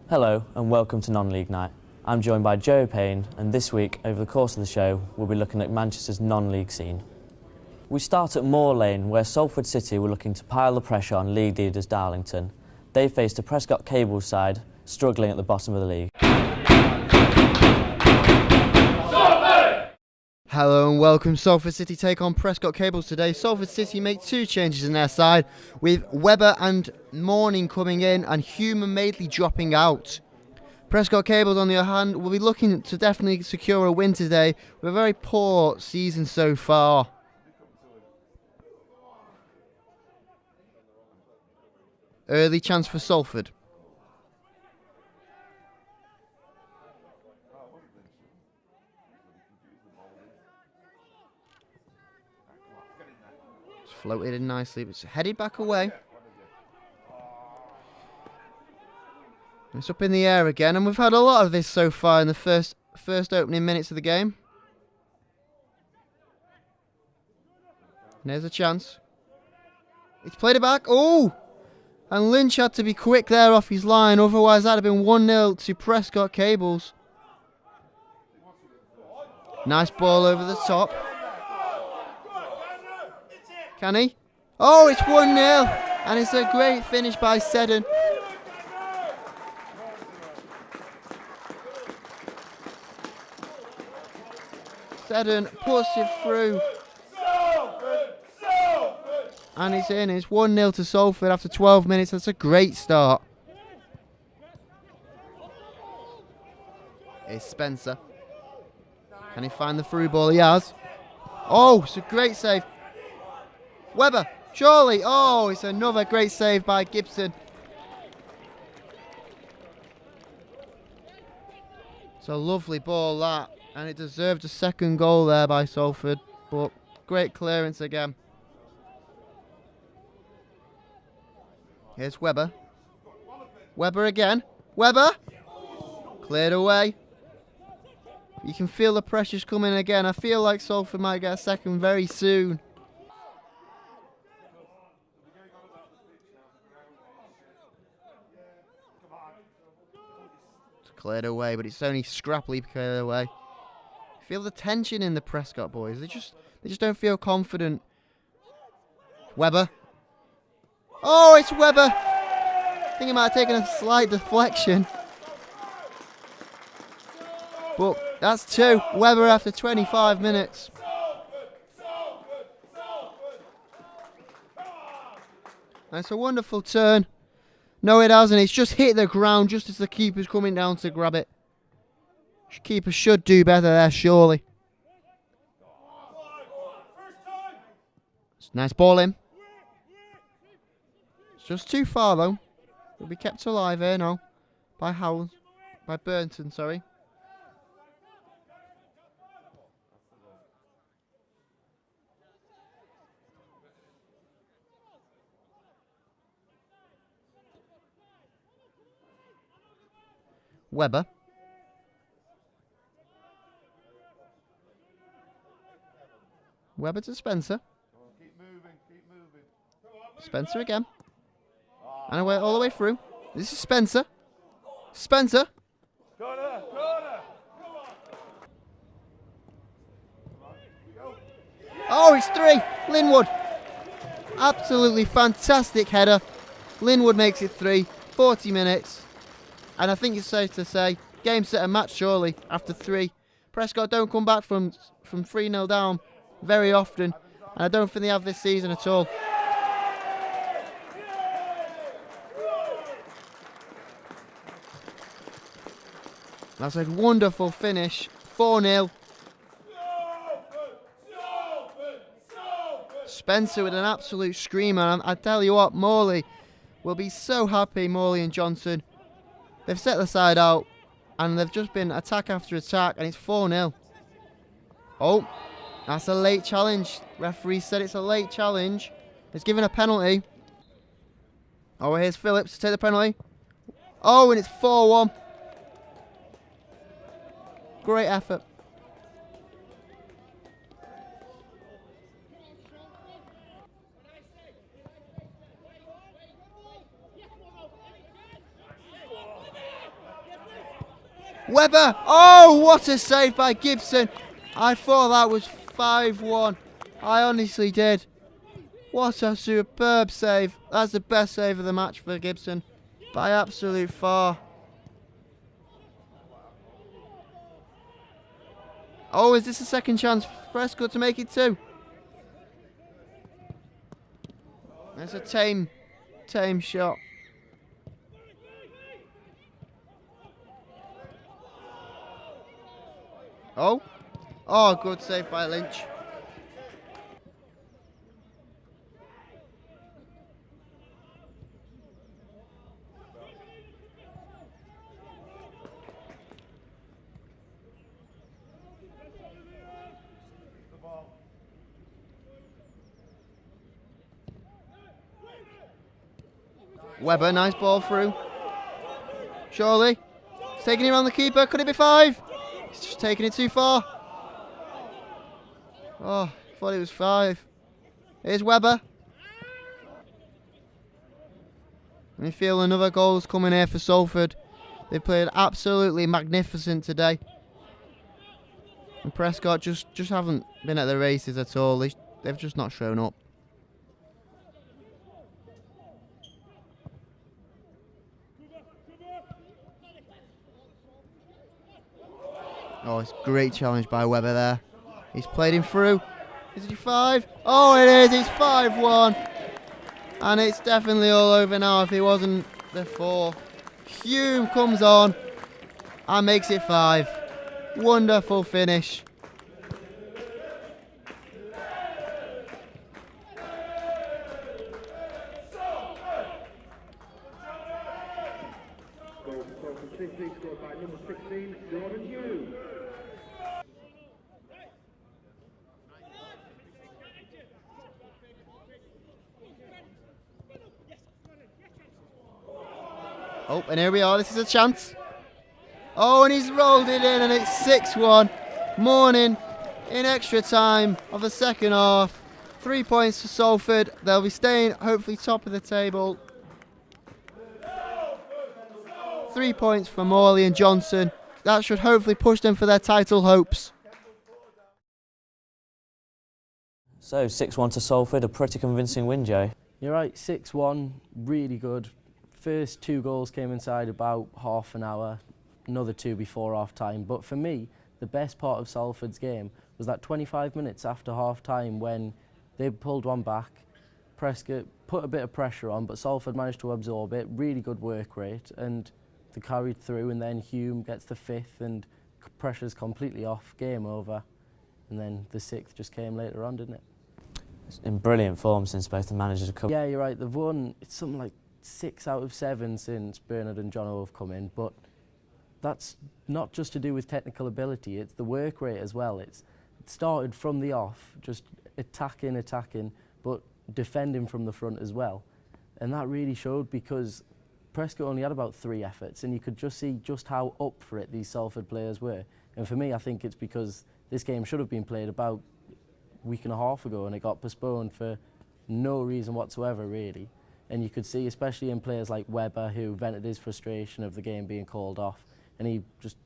Hello and welcome to Non-League Night. I'm joined by Joe Payne, and this week, over the course of the show, we'll be looking at Manchester's non-league scene. We start at Moor Lane, where Salford City were looking to pile the pressure on league leaders Darlington. They faced a Prescott Cables side struggling at the bottom of the league. Hello and welcome. Salford City take on Prescott Cables today. Salford City make two changes in their side, with Webber and Morning coming in and Human Madeley dropping out. Prescott Cables, on the other hand, will be looking to definitely secure a win today with a very poor season so far. Early chance for Salford. Floated in nicely, but it's headed back away. It's up in the air again, and we've had a lot of this so far in the first opening minutes of the game. And there's a chance. He's played it back. Oh! And Lynch had to be quick there off his line, otherwise that'd have been 1-0 to Prescott Cables. Nice ball over the top. Can he? Oh, it's 1-0. And it's a great finish by Seddon. Seddon puts it through. And it's in. It's 1-0 to Salford after 12 minutes. That's a great start. It's Spencer. Can he find the through ball? He has. Oh, it's a great save. Webber, surely. Oh, it's another great save by Gibson. It's a lovely ball, that. And it deserved a second goal there by Salford. But great clearance again. Here's Webber. Webber again. Webber! Cleared away. You can feel the pressure's coming again. I feel like Salford might get a second very soon. Cleared away, but it's only scrappily cleared away. Feel the tension in the Prescott boys. They just don't feel confident. Webber. Oh, it's Webber. I think he might have taken a slight deflection. But that's two. Webber after 25 minutes. That's a wonderful turn. No, it hasn't. It's just hit the ground just as the keeper's coming down to grab it. Keeper should do better there, surely. It's a nice ball in. It's just too far, though. It'll be kept alive here now. By Howell. By Burnton, sorry. Webber. Webber to Spencer. Spencer again. And away, all the way through. This is Spencer. Spencer. Oh, it's 3. Linwood. Absolutely fantastic header. Linwood makes it 3. 40 minutes. And I think it's safe to say, game, set and match surely after 3. Prescott don't come back from 3-0 down very often. And I don't think they have this season at all. That's a wonderful finish. 4-0. Spencer with an absolute screamer. I tell you what, Morley will be so happy, Morley and Johnson. They've set the side out, and they've just been attack after attack, and it's 4-0. Oh, that's a late challenge. Referee said it's a late challenge. It's given a penalty. Oh, here's Phillips to take the penalty. Oh, and it's 4-1. Great effort. Webber! Oh, what a save by Gibson. I thought that was 5-1. I honestly did. What a superb save. That's the best save of the match for Gibson by absolute far. Oh, is this a second chance for Prescott to make it 2? That's a tame shot. Oh, good save by Lynch. Webber, nice ball through. Surely. He's taking it around the keeper. Could it be 5? He's just taking it too far. Oh, thought it was 5. Here's Webber. I feel another goal's coming here for Salford. They played absolutely magnificent today. And Prescott just haven't been at the races at all. They've just not shown up. Oh, it's a great challenge by Webber there. He's played him through. Is it 5? Oh, it is. It's 5-1. And it's definitely all over now if it wasn't before. Hume comes on and makes it 5. Wonderful finish. Scored by number 16, Jordan Hughes. Oh, and here we are. This is a chance. Oh, and he's rolled it in, and it's 6-1. Morning in extra time of the second half. 3 points for Salford. They'll be staying, hopefully, top of the table. 3 points for Morley and Johnson. That should hopefully push them for their title hopes. So 6-1 to Salford, a pretty convincing win, Joe. You're right, 6-1, really good. First 2 goals came inside about half an hour, another 2 before half time. But for me, the best part of Salford's game was that 25 minutes after half time when they pulled one back. Prescott put a bit of pressure on, but Salford managed to absorb it. Really good work rate, and they carried through, and then Hume gets the 5th and pressure's completely off, game over. And then the 6th just came later on, didn't it? It's in brilliant form since both the managers have come. Yeah, you're right, they've won, it's something like 6 out of 7 since Bernard and Jono have come in, but that's not just to do with technical ability, it's the work rate as well. It started from the off, just attacking, but defending from the front as well. And that really showed because Prescott only had about 3 efforts, and you could just see just how up for it these Salford players were. And for me, I think it's because this game should have been played about a week and a half ago, and it got postponed for no reason whatsoever, really. And you could see, especially in players like Webber, who vented his frustration of the game being called off, and he just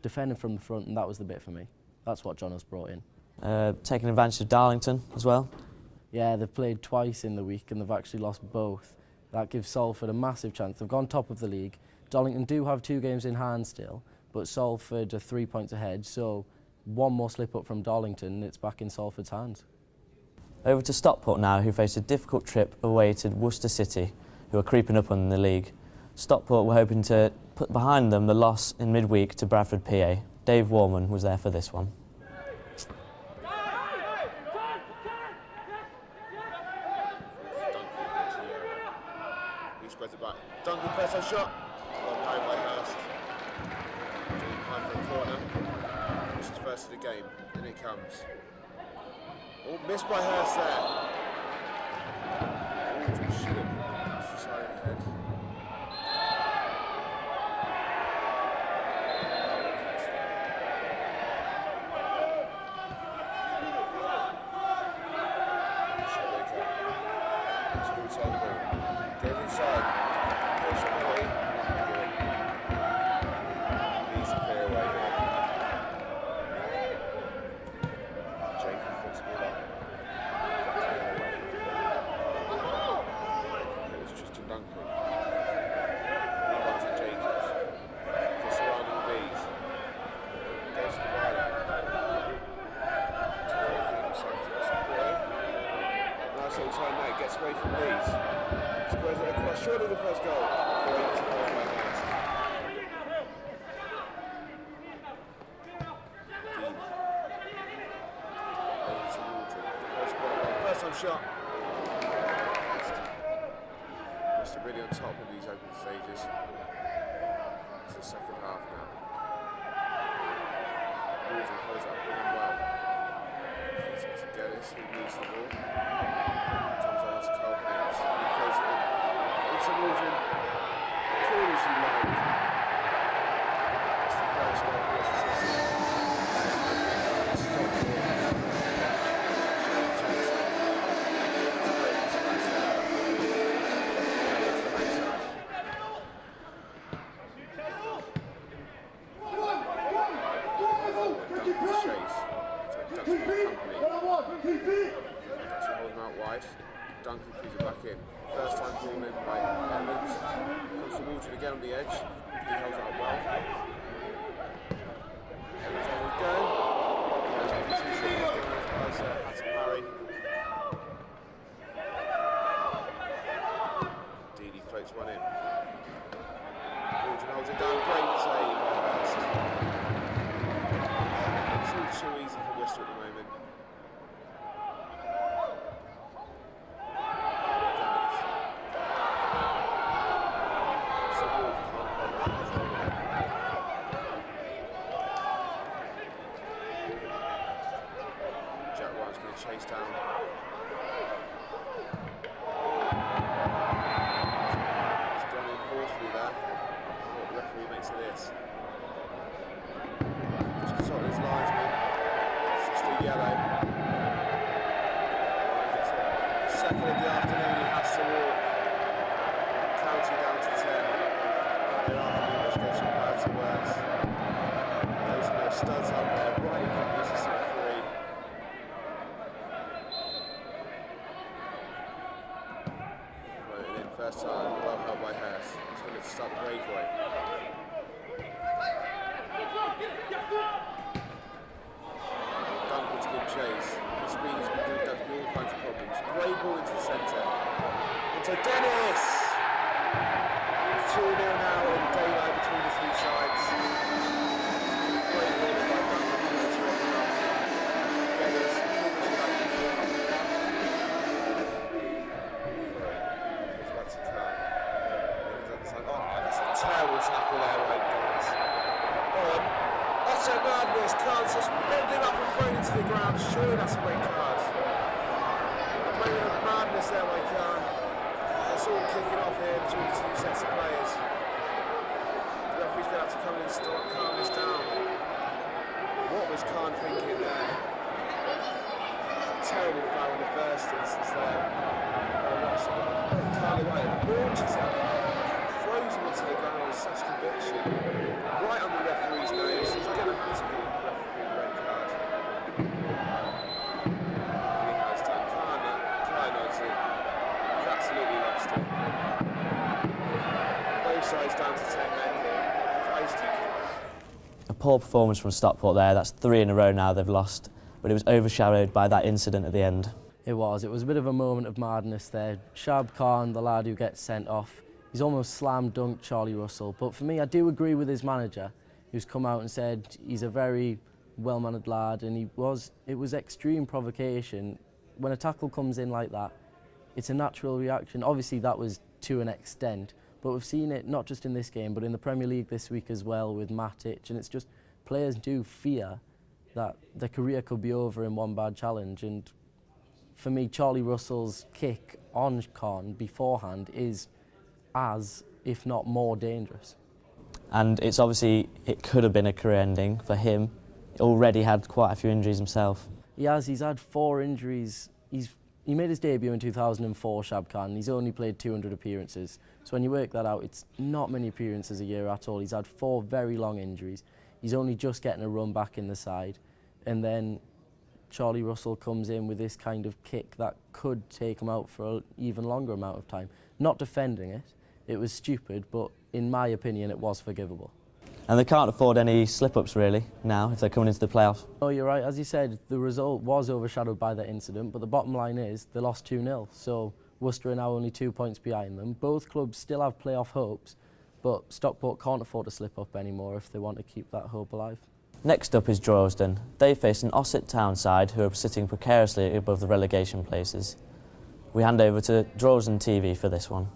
defended from the front, and that was the bit for me. That's what Jono's brought in. Taking advantage of Darlington as well. Yeah, they've played twice in the week, and they've actually lost both. That gives Salford a massive chance. They've gone top of the league. Darlington do have 2 games in hand still, but Salford are 3 points ahead, so one more slip up from Darlington and it's back in Salford's hands. Over to Stockport now, who faced a difficult trip away to Worcester City, who are creeping up on the league. Stockport were hoping to put behind them the loss in midweek to Bradford PA. Dave Warman was there for this one. Duncan first shot. Well played by Hurst. Time for a corner. This is first of the game. In it comes. Oh, missed by Hurst there. Oh, should have. It's the side of the head. Goes inside. Goes away. Needs to clear away. knees. Squares it across. Surely the first goal. Going to the ball by Hurst. First time shot. Must have really on top of these open stages. It's the second half now. Waldron holds up really well. He's able to get this, he leads the ball. Comes over to Cole Hayes. He throws it in. It's a Waldron. Cool as you like. That's the first goal for Worcester City. Stop ball. Duncan plays it back in. First time ball in by Evans. Comes to Waldron again on the edge. He holds it up well. Evans on the go. There's one for two shots. He's given his pass there. Had to parry. Deeney floats one in. Waldron holds it down. Great save by Hurst. It's all too easy for Worcester at the moment. Chase down. He's gone in forcefully there. What the referee makes of this? He's consulting his linesman. It's still yellow. Second of the afternoon, he has to walk. County down to 10. Their afternoon which goes from bad to worse. Those are their studs up there, right in front of this referee. First time, well held by Hurst. He's going to start the breakaway. Duncan's good chase. His speed has been doing all kinds of problems. Great ball into the centre. Into Dennis! 2-0 now in daylight between the two sides. Great ball by Duncan. Dennis. Terrible tackle there by Dennis. Utter madness. Khan's just bent him up and thrown into the ground. Surely that's a red card. A moment of madness there by Khan. It's all kicking off here between the two sets of players. The referee's going to have to come in and start calm this down. What was Khan thinking there? It's a terrible foul in the first instance there. Khan launches out. Throws him onto the ground with such conviction. Right on the referee's nose. He's going to have to give the referee a red card. He has done. Khan knows it. He's absolutely lost it. Both sides down to 10 men here. A poor performance from Stockport there. That's 3 in a row now they've lost. But it was overshadowed by that incident at the end. It was a bit of a moment of madness there. Shab Khan, the lad who gets sent off, he's almost slam dunked Charlie Russell. But for me, I do agree with his manager, who's come out and said he's a very well-mannered lad, and it was extreme provocation. When a tackle comes in like that, it's a natural reaction. Obviously, that was to an extent, but we've seen it not just in this game, but in the Premier League this week as well with Matic, and it's just players do fear that their career could be over in one bad challenge. And for me, Charlie Russell's kick on Khan beforehand is as, if not more, dangerous. And it's obviously, it could have been a career ending for him. He already had quite a few injuries himself. He's had 4 injuries. He made his debut in 2004, Shab Khan, and he's only played 200 appearances. So when you work that out, it's not many appearances a year at all. He's had 4 very long injuries. He's only just getting a run back in the side. And then Charlie Russell comes in with this kind of kick that could take him out for an even longer amount of time. Not defending it, it was stupid, but in my opinion, it was forgivable. And they can't afford any slip-ups really now if they're coming into the playoffs. Oh, you're right. As you said, the result was overshadowed by that incident, but the bottom line is they lost 2-0. So Worcester are now only 2 points behind them. Both clubs still have playoff hopes, but Stockport can't afford to slip up anymore if they want to keep that hope alive. Next up is Droylsden. They face an Ossett Town side who are sitting precariously above the relegation places. We hand over to Droylsden TV for this one.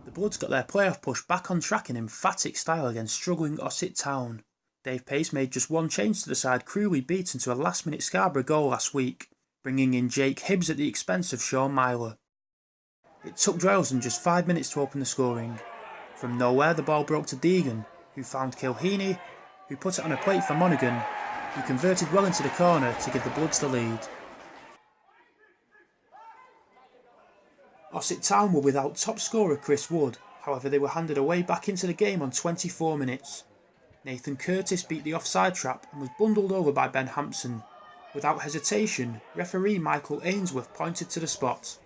The Bloods got their playoff push back on track in emphatic style against struggling Ossett Town. Dave Pace made just one change to the side, cruelly beaten to a last-minute Scarborough goal last week, bringing in Jake Hibbs at the expense of Sean Myler. It took Droylsden just 5 minutes to open the scoring. From nowhere the ball broke to Deegan, who found Kilheeney, who put it on a plate for Monaghan, who converted well into the corner to give the Bloods the lead. Ossett Town were without top scorer Chris Wood, however they were handed away back into the game on 24 minutes. Nathan Curtis beat the offside trap and was bundled over by Ben Hampson. Without hesitation, referee Michael Ainsworth pointed to the spot.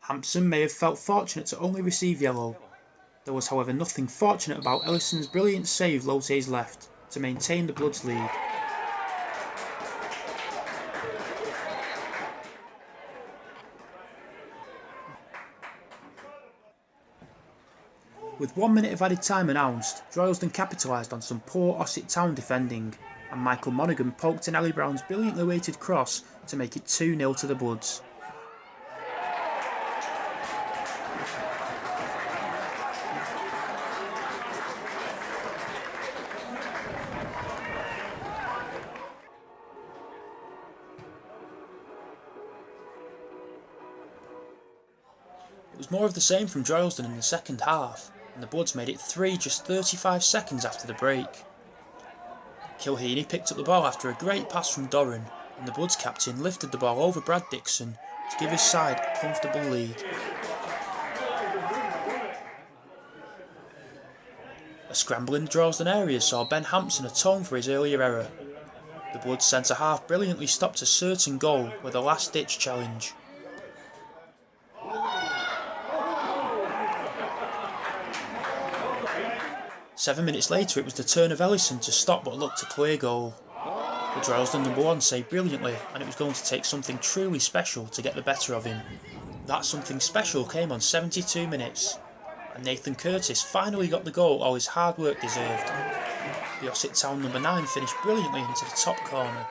Hampson may have felt fortunate to only receive yellow. There was however nothing fortunate about Ellison's brilliant save low to his left to maintain the Bloods' lead. With 1 minute of added time announced, Droylsden capitalised on some poor Ossett Town defending, and Michael Monaghan poked in Ali Brown's brilliantly weighted cross to make it 2-0 to the Bloods. It was more of the same from Droylsden in the second half, and the Bloods made it 3 just 35 seconds after the break. Kilheeney picked up the ball after a great pass from Doran, and the Bloods captain lifted the ball over Brad Dixon to give his side a comfortable lead. A scramble in the Droylsden area saw Ben Hampson atone for his earlier error. The Bloods centre-half brilliantly stopped a certain goal with a last-ditch challenge. Seven minutes later it was the turn of Ellison to stop what looked a clear goal. The Droylsden number one saved brilliantly, and it was going to take something truly special to get the better of him. That something special came on 72 minutes, and Nathan Curtis finally got the goal all his hard work deserved. The Ossett Town number 9 finished brilliantly into the top corner.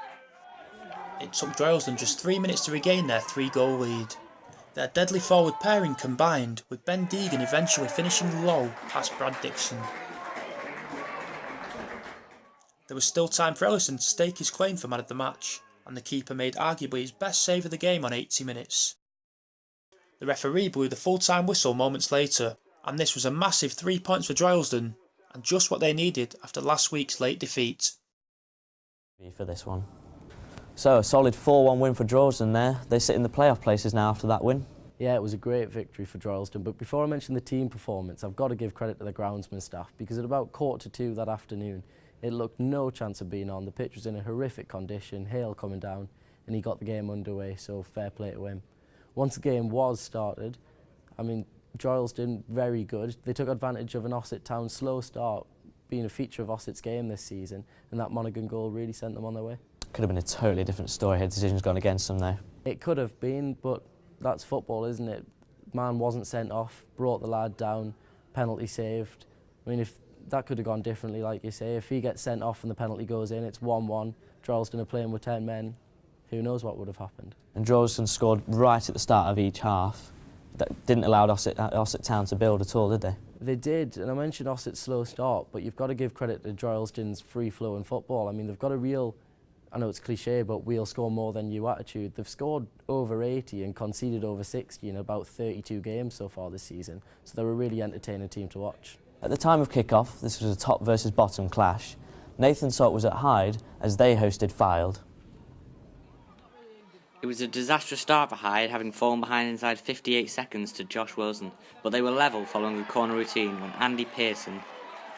It took Droylsden just 3 minutes to regain their 3-goal lead. Their deadly forward pairing combined, with Ben Deegan eventually finishing low past Brad Dixon. There was still time for Ellison to stake his claim for man of the match, and the keeper made arguably his best save of the game on 80 minutes. The referee blew the full-time whistle moments later, and this was a massive 3 points for Droylsden, and just what they needed after last week's late defeat. For this one. So, a solid 4-1 win for Droylsden there. They sit in the playoff places now after that win. Yeah, it was a great victory for Droylsden, but before I mention the team performance, I've got to give credit to the groundsman staff, because at about 1:45 that afternoon, it looked no chance of being on. The pitch was in a horrific condition, hail coming down, and he got the game underway, so fair play to him. Once the game was started, I mean, Droylsden, very good. They took advantage of an Ossett Town slow start being a feature of Ossett's game this season, and that Monaghan goal really sent them on their way. Could have been a totally different story had decisions gone against them though. It could have been, but that's football, isn't it? Man wasn't sent off, brought the lad down, penalty saved. I mean, if that could have gone differently, like you say. If he gets sent off and the penalty goes in, it's 1-1. Droylsden are playing with 10 men. Who knows what would have happened? And Droylsden scored right at the start of each half. That didn't allow Ossett Town to build at all, did they? They did, and I mentioned Ossett's slow start, but you've got to give credit to Droylsden's free-flowing football. I mean, they've got a real, I know it's cliche, but we'll score more than you attitude. They've scored over 80 and conceded over 60 in about 32 games so far this season, so they're a really entertaining team to watch. At the time of kick-off, this was a top versus bottom clash. Nathan Salt was at Hyde as they hosted Fylde. It was a disastrous start for Hyde, having fallen behind inside 58 seconds to Josh Wilson, but they were level following a corner routine when Andy Pearson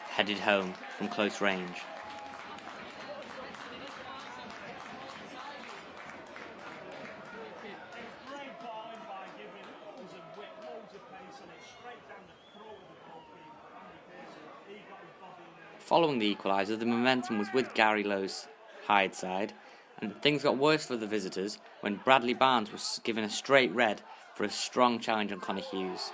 headed home from close range. Following the equaliser, the momentum was with Gary Lowe's Hyde side, and things got worse for the visitors when Bradley Barnes was given a straight red for a strong challenge on Connor Hughes.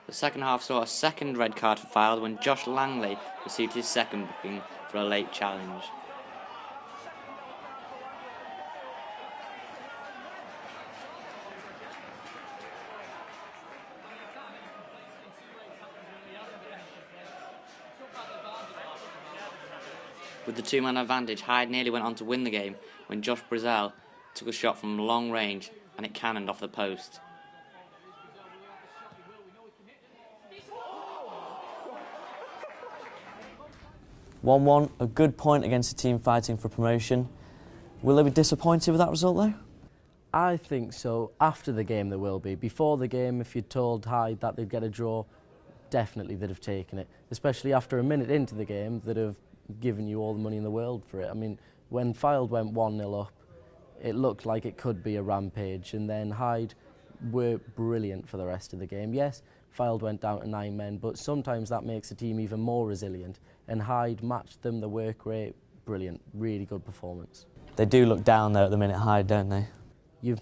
The second half saw a second red card for Fylde when Josh Langley received his second booking for a late challenge. With the two-man advantage, Hyde nearly went on to win the game when Josh Brazel took a shot from long range and it cannoned off the post. (1-1), a good point against a team fighting for promotion. Will they be disappointed with that result though? I think so. After the game there will be. Before the game, if you'd told Hyde that they'd get a draw, definitely they'd have taken it. Especially after a minute into the game, they'd have given you all the money in the world for it. I mean, when Fylde went 1-0 up, it looked like it could be a rampage, and then Hyde were brilliant for the rest of the game. Yes, Fylde went down to 9 men, but sometimes that makes a team even more resilient, and Hyde matched them, the work rate, brilliant, really good performance. They do look down though at the minute, Hyde, don't they? You're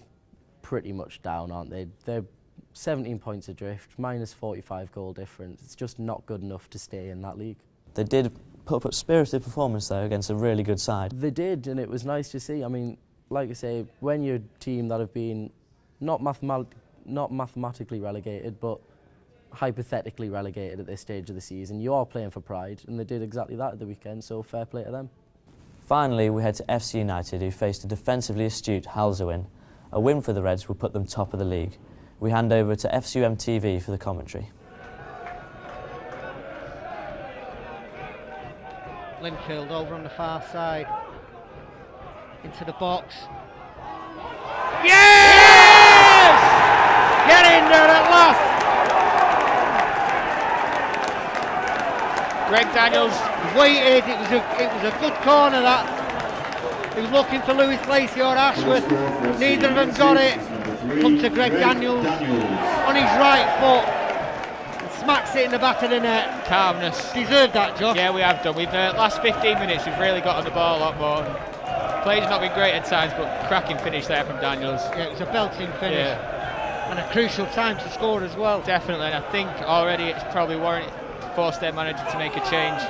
pretty much down, aren't they? They're 17 points adrift, minus 45 goal difference. It's just not good enough to stay in that league. They did put up a spirited performance though against a really good side. They did, and it was nice to see. I mean, like I say, when you're a team that have been not mathematically relegated, but hypothetically relegated at this stage of the season, you are playing for pride, and they did exactly that at the weekend, so fair play to them. Finally, we head to FC United, who faced a defensively astute Halzewin. A win for the Reds will put them top of the league. We hand over to FCUM TV for the commentary. Linfield over on the far side, into the box. Yes! Get in there at last! Greg Daniels Waited, it was a good corner that. He was looking for Lewis Lacey or Ashworth, neither of them got it. Come to Greg Daniels on his right foot, and smacks it in the back of the net. calmness. Deserved that, Josh. Yeah, we have done. We've last 15 minutes we've really got on the ball a lot more. Play's not been great at times, but cracking finish there from Daniels. Yeah, it was a belting finish. Yeah. And a crucial time to score as well. Definitely, and I think already it's probably forced their manager to make a change.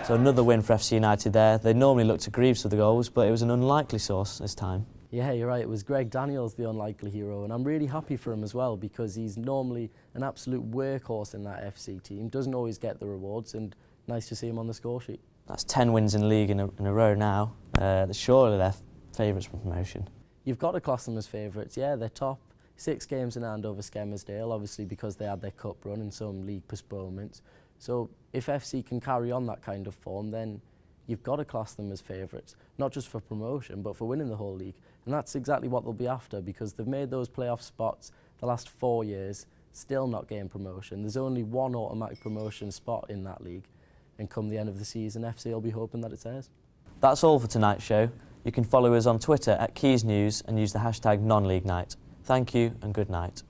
So another win for FC United there. They normally look to Greaves for the goals, but it was an unlikely source this time. Yeah, you're right. It was Greg Daniels, the unlikely hero, and I'm really happy for him as well because he's normally an absolute workhorse in that FC team. Doesn't always get the rewards, and nice to see him on the score sheet. That's 10 wins in league in a row now. Surely they're favourites for promotion. You've got to class them as favourites. Yeah, they're top. 6 games in hand over Skelmersdale, obviously because they had their cup run and some league postponements. So if FC can carry on that kind of form, then you've got to class them as favourites, not just for promotion, but for winning the whole league. And that's exactly what they'll be after because they've made those playoff spots the last 4 years, still not getting promotion. There's only one automatic promotion spot in that league. And come the end of the season, FC will be hoping that it's theirs. That's all for tonight's show. You can follow us on Twitter at Quays News and use the hashtag #NonLeagueNight. Thank you and good night.